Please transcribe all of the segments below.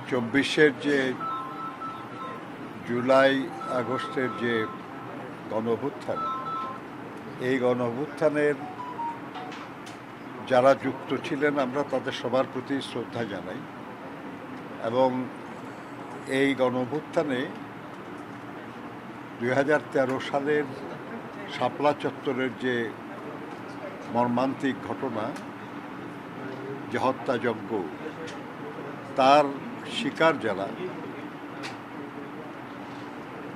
চব্বিশের যে জুলাই আগস্টের যে গণঅভ্যুত্থান, এই গণঅভ্যুত্থানের যারা যুক্ত ছিলেন আমরা তাদের সবার প্রতি শ্রদ্ধা জানাই। এবং এই গণঅভ্যুত্থানে 2013 সালের শাপলা চত্বরের যে মর্মান্তিক ঘটনা, যে হত্যাযজ্ঞ, তার শিকার যারা,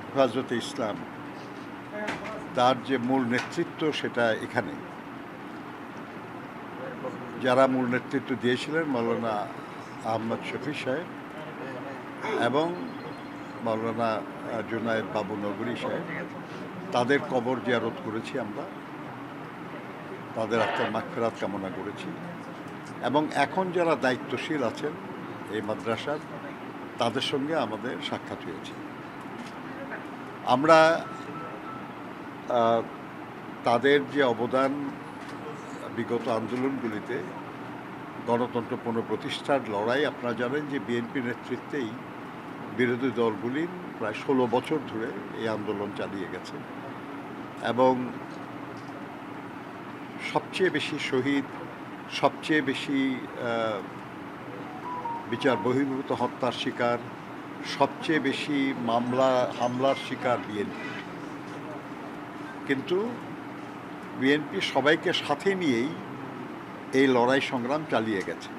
হেফাজতে ইসলাম, তার যে মূল নেতৃত্ব সেটা এখানে যারা মূল নেতৃত্ব দিয়েছিলেন মৌলানা আহমদ শফি সাহেব এবং মৌলানা জুনায়েদ বাবু নগরী সাহেব, তাদের কবর জিয়ারত করেছি আমরা, তাদের আত্মার মাগফিরাত কামনা করেছি। এবং এখন যারা দায়িত্বশীল আছেন এই মাদ্রাসার, তাদের সঙ্গে আমাদের সাক্ষাৎ হয়েছে। আমরা তাদের যে অবদান বিগত আন্দোলনগুলিতে গণতন্ত্র পুনঃপ্রতিষ্ঠার লড়াই, আপনারা জানেন যে বিএনপি নেতৃত্বেই বিরোধী দলগুলি প্রায় 16 বছর ধরে এই আন্দোলন চালিয়ে গেছে এবং সবচেয়ে বেশি শহীদ, সবচেয়ে বেশি বিচার বহির্ভূত হত্যার শিকার, সবচেয়ে বেশি হামলার শিকার বিএনপি। কিন্তু বিএনপি সবাইকে সাথে নিয়েই এই লড়াই সংগ্রাম চালিয়ে গেছে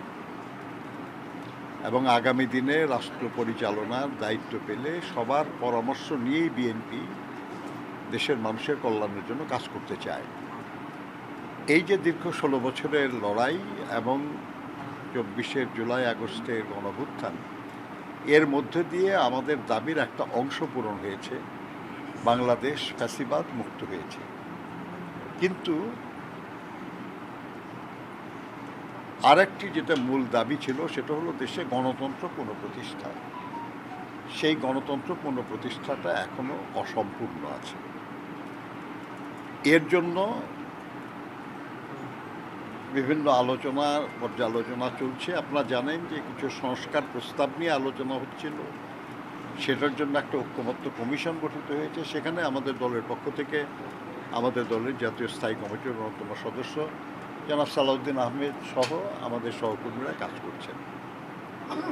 এবং আগামী দিনে রাষ্ট্র পরিচালনার দায়িত্ব পেলে সবার পরামর্শ নিয়েই বিএনপি দেশের মানুষের কল্যাণের জন্য কাজ করতে চায়। এই যে দীর্ঘ 16 বছরের লড়াই এবং 24 জুলাই আগস্টের গণঅভ্যুত্থান, এর মধ্যে দিয়ে আমাদের দাবির একটা অংশ পূরণ হয়েছে, বাংলাদেশ ফ্যাসিবাদ মুক্ত হয়েছে। কিন্তু আরেকটি যেটা মূল দাবি ছিল সেটা হলো দেশে গণতন্ত্র পুনঃপ্রতিষ্ঠা। সেই গণতন্ত্র পুনঃপ্রতিষ্ঠাটা এখনো অসম্পূর্ণ আছে। এর জন্য বিভিন্ন পর্যালোচনা চলছে। আপনারা জানেন যে কিছু সংস্কার প্রস্তাব নিয়ে আলোচনা হচ্ছিল, সেটার জন্য একটা ঐক্যমত্য কমিশন গঠিত হয়েছে। সেখানে আমাদের দলের পক্ষ থেকে আমাদের দলের জাতীয় স্থায়ী কমিটির অন্যতম সদস্য জনাব সালাউদ্দিন আহমেদ সহ আমাদের সহকর্মীরা কাজ করছেন।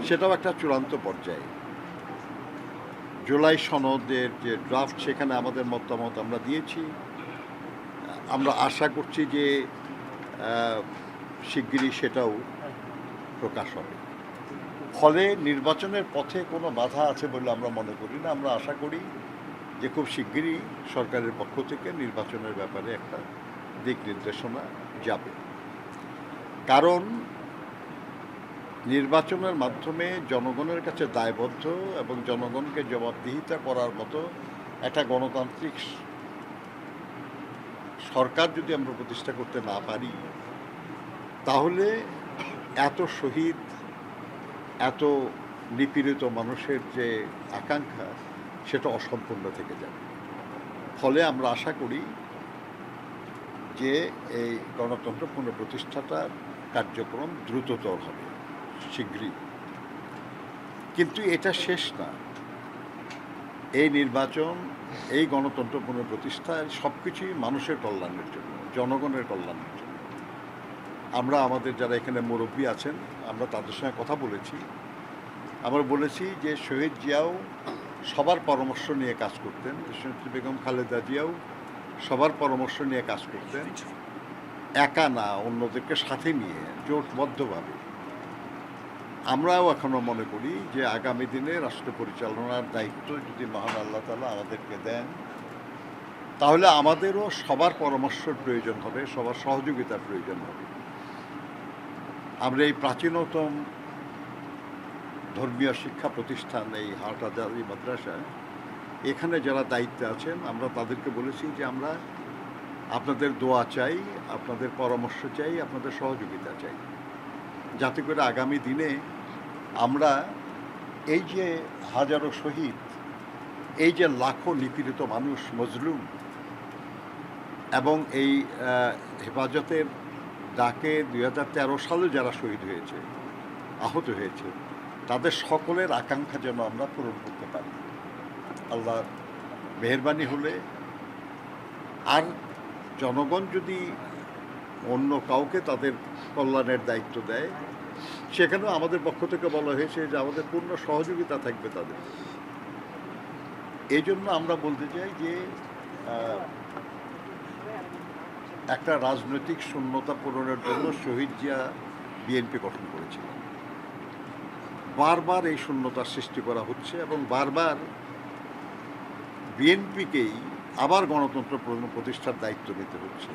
সেটাও একটা চূড়ান্ত পর্যায়ে। জুলাই সনদের যে ড্রাফট, সেখানে আমাদের মতামত আমরা দিয়েছি। আমরা আশা করছি যে শিগগিরই সেটাও প্রকাশ হবে। ফলে নির্বাচনের পথে কোনো বাধা আছে বলে আমরা মনে করি না। আমরা আশা করি যে খুব শিগগিরই সরকারের পক্ষ থেকে নির্বাচনের ব্যাপারে একটা দিক নির্দেশনা যাবে। কারণ নির্বাচনের মাধ্যমে জনগণের কাছে দায়বদ্ধ এবং জনগণকে জবাবদিহিতা করার মতো একটা গণতান্ত্রিক সরকার যদি আমরা প্রতিষ্ঠা করতে না পারি, তাহলে এত শহীদ, এত নিপীড়িত মানুষের যে আকাঙ্ক্ষা, সেটা অসম্পূর্ণ থেকে যাবে। ফলে আমরা আশা করি যে এই গণতন্ত্র পুনঃপ্রতিষ্ঠাটার কার্যক্রম দ্রুততর হবে শীঘ্রই। কিন্তু এটা শেষ না। এই নির্বাচন, এই গণতন্ত্র পুনঃপ্রতিষ্ঠায় সব কিছুই মানুষের কল্যাণের জন্য, জনগণের কল্যাণের জন্য। আমরা আমাদের যারা এখানে মুরব্বী আছেন, আমরা তাদের সঙ্গে কথা বলেছি। আমরা বলেছি যে শহীদ জিয়াও সবার পরামর্শ নিয়ে কাজ করতেন, দেশনেত্রী বেগম খালেদা জিয়াও সবার পরামর্শ নিয়ে কাজ করতেন, একা না, অন্যদেরকে সাথে নিয়ে জোটবদ্ধভাবে। আমরাও এখনও মনে করি যে আগামী দিনে রাষ্ট্র পরিচালনার দায়িত্ব যদি মহান আল্লাহ তাআলা আমাদেরকে দেন, তাহলে আমাদেরও সবার পরামর্শের প্রয়োজন হবে, সবার সহযোগিতার প্রয়োজন হবে। আমরা এই প্রাচীনতম ধর্মীয় শিক্ষা প্রতিষ্ঠান এই হাটহাজারী মাদ্রাসা, এখানে যারা দায়িত্বে আছেন, আমরা তাদেরকে বলেছি যে আমরা আপনাদের দোয়া চাই, আপনাদের পরামর্শ চাই, আপনাদের সহযোগিতা চাই, যাতে করে আগামী দিনে আমরা এই যে হাজারো শহীদ, এই যে লাখো নিপীড়িত মানুষ, মজলুম, এবং এই হেফাজতের ডাকে 2013 সালে যারা শহীদ হয়েছে, আহত হয়েছে, তাদের সকলের আকাঙ্ক্ষা যেন আমরা পূরণ করতে পারি। আল্লাহর মেহেরবানি হলে, আর জনগণ যদি অন্য কাউকে তাদের কল্যাণের দায়িত্ব দেয়, সেখানেও আমাদের পক্ষ থেকে বলা হয়েছে যে আমাদের পূর্ণ সহযোগিতা থাকবে তাদের। এই জন্য আমরা বলতে চাই যে একটা রাজনৈতিক শূন্যতা পূরণের জন্য শহীদ জিয়া বিএনপি গঠন করেছিলেন। বারবার এই শূন্যতার সৃষ্টি করা হচ্ছে এবং বারবার বিএনপিকেই আবার গণতন্ত্র প্রতিষ্ঠার দায়িত্ব নিতে হচ্ছে।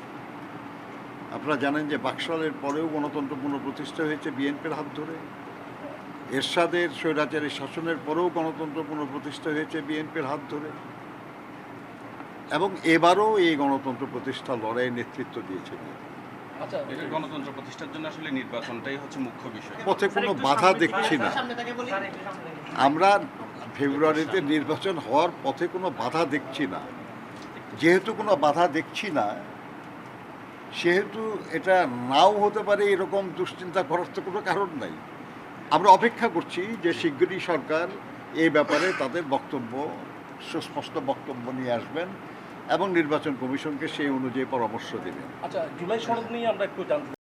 আপনারা জানেন যে বাকশালের পরেও গণতন্ত্র পুনঃপ্রতিষ্ঠা হয়েছে বিএনপির হাত ধরে। এরশাদের স্বৈরাচারী শাসনের পরেও গণতন্ত্র পুনঃপ্রতিষ্ঠা হয়েছে বিএনপির হাত ধরে, এবং এবারও এই গণতন্ত্র প্রতিষ্ঠা লড়াইয়ের নেতৃত্ব দিয়েছে। আচ্ছা, গণতন্ত্র প্রতিষ্ঠার জন্য আসলে নির্বাচনটাই হচ্ছে মুখ্য বিষয়। পথে কোনো বাধা দেখছি না আমরা। ফেব্রুয়ারিতে নির্বাচন হওয়ার পথে কোনো বাধা দেখছি না। যেহেতু কোনো বাধা দেখছি না, সেহেতু এটা নাও হতে পারে এরকম দুশ্চিন্তা করার তো কোনো কারণ নাই। আমরা অপেক্ষা করছি যে শিগগিরই সরকার এই ব্যাপারে তাদের বক্তব্য, সুস্পষ্ট বক্তব্য নিয়ে আসবেন এবং নির্বাচন কমিশনকে সেই অনুযায়ী পরামর্শ দেবেন। আচ্ছা, জুলাই সনদ নিয়ে আমরা একটু জানতে